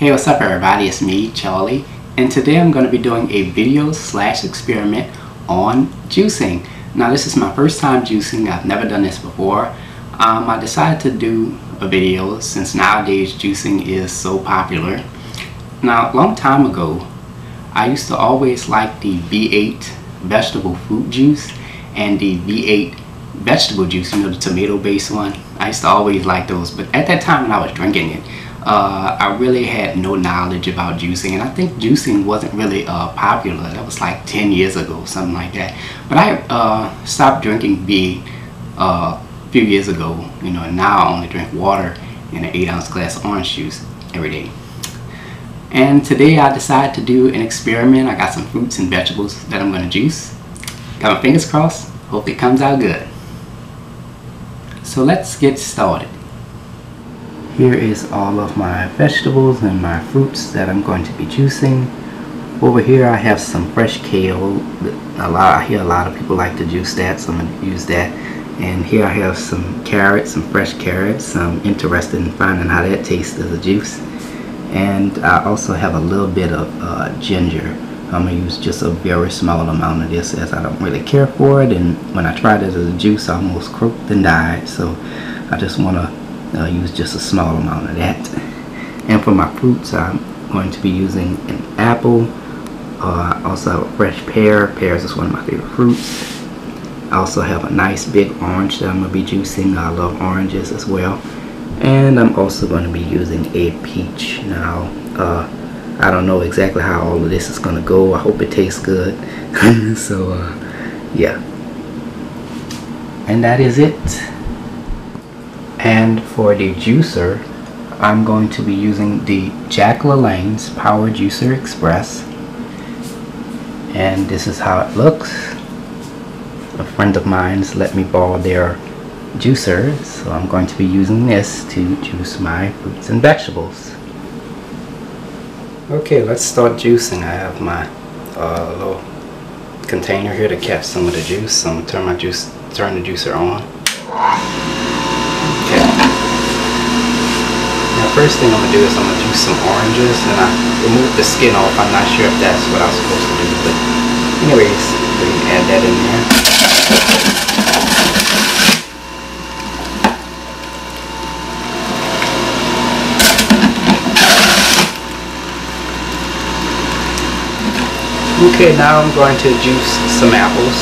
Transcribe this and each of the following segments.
Hey, what's up everybody, it's me, Charlie, and today I'm going to be doing a video slash experiment on juicing. Now this is my first time juicing. I've never done this before. I decided to do a video since nowadays juicing is so popular. Now a long time ago, I used to always like the V8 vegetable fruit juice and the V8 vegetable juice, you know, the tomato based one. I used to always like those, but at that time when I was drinking it, I really had no knowledge about juicing, and I think juicing wasn't really popular. That was like 10 years ago, something like that. But I stopped drinking V8 a few years ago, you know, and now I only drink water in an 8-ounce glass of orange juice every day. And today I decided to do an experiment. I got some fruits and vegetables that I'm going to juice. Got my fingers crossed. Hope it comes out good. So let's get started. Here is all of my vegetables and my fruits that I'm going to be juicing. Over here I have some fresh kale. I hear a lot of people like to juice that, so I'm going to use that. And here I have some carrots, some fresh carrots. I'm interested in finding how that tastes as a juice. And I also have a little bit of ginger. I'm going to use just a very small amount of this as I don't really care for it. And when I tried it as a juice, I almost croaked and died. So I just want to use just a small amount of that. And for my fruits, I'm going to be using an apple. I also have a fresh pear. Pears is one of my favorite fruits. I also have a nice big orange that I'm going to be juicing. I love oranges as well. And I'm also going to be using a peach. Now, I don't know exactly how all of this is going to go. I hope it tastes good. So, yeah. And that is it. And for the juicer, I'm going to be using the Jack LaLanne's Power Juicer Express. And this is how it looks. A friend of mine's let me borrow their juicer, so I'm going to be using this to juice my fruits and vegetables. Okay, let's start juicing. I have my little container here to catch some of the juice. So I'm gonna turn the juicer on. Okay. Now, first thing I'm gonna do is I'm gonna juice some oranges, and I removed the skin off. I'm not sure if that's what I was supposed to do, but anyways, we can add that in there. Okay, now I'm going to juice some apples.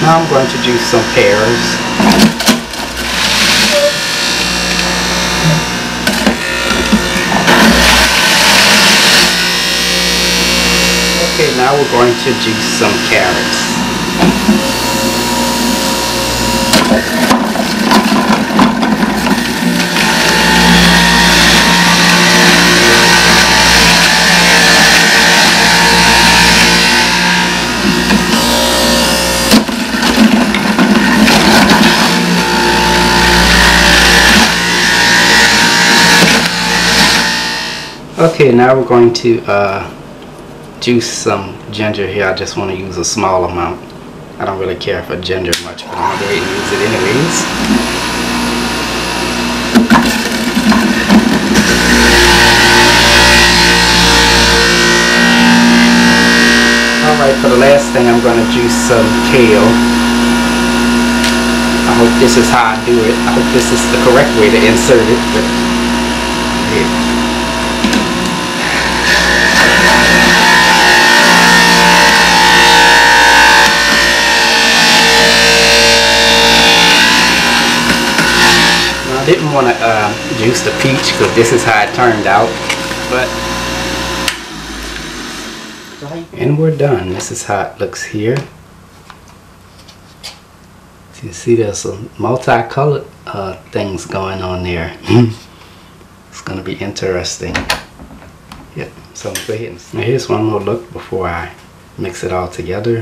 Now I'm going to juice some pears. Okay, now we're going to juice some carrots. Okay, now we're going to juice some ginger here. I just want to use a small amount. I don't really care for ginger much, but I'm going to go ahead and use it anyways. Alright, for the last thing I'm going to juice some kale. I hope this is how I do it. I hope this is the correct way to insert it, but yeah. I didn't want to juice the peach because this is how it turned out, but and we're done. This is how it looks here. So you see there's some multicolored things going on there. It's going to be interesting. Yep, so go ahead and now here's one more look before I mix it all together.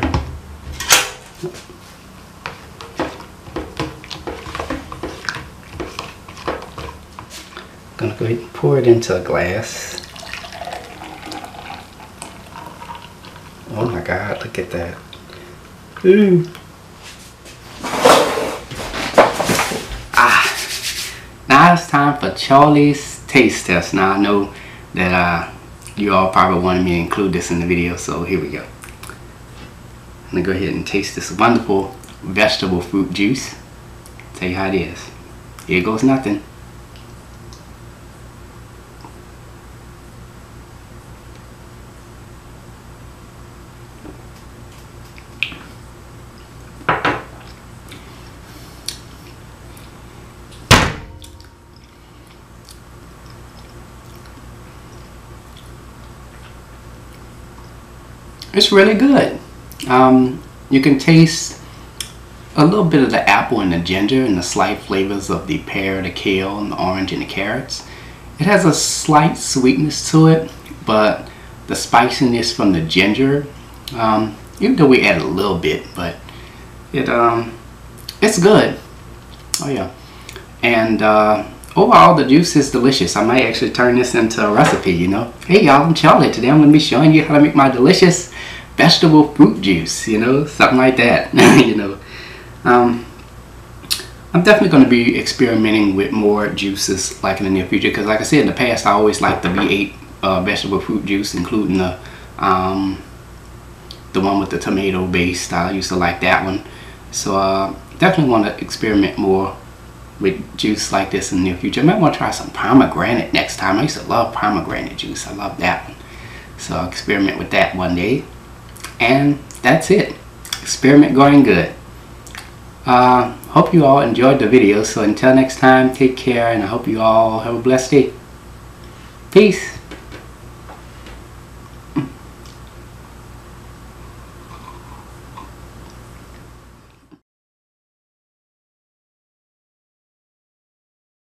gonna go ahead and pour it into a glass. Oh my God, look at that. Ooh. Now it's time for Charlie's taste test. Now I know that you all probably wanted me to include this in the video, so here we go. I'm gonna go ahead and taste this wonderful vegetable fruit juice. Tell you how it is. Here goes nothing. It's really good. You can taste a little bit of the apple and the ginger and the slight flavors of the pear, the kale, and the orange and the carrots. It has a slight sweetness to it, but the spiciness from the ginger, even though we added a little bit, but it's good. Oh yeah. And overall the juice is delicious. I might actually turn this into a recipe, you know. Hey y'all, I'm Charlie. Today I'm going to be showing you how to make my delicious vegetable fruit juice, you know, something like that. You know, I'm definitely going to be experimenting with more juices like in the near future, because like I said in the past, I always liked the V8 vegetable fruit juice, including the one with the tomato based. I used to like that one. So definitely want to experiment more with juice like this in the near future. I might want to try some pomegranate next time. I used to love pomegranate juice. I love that one. So I'll experiment with that one day. And that's it. Experiment going good. Hope you all enjoyed the video. So until next time, take care, and I hope you all have a blessed day. Peace.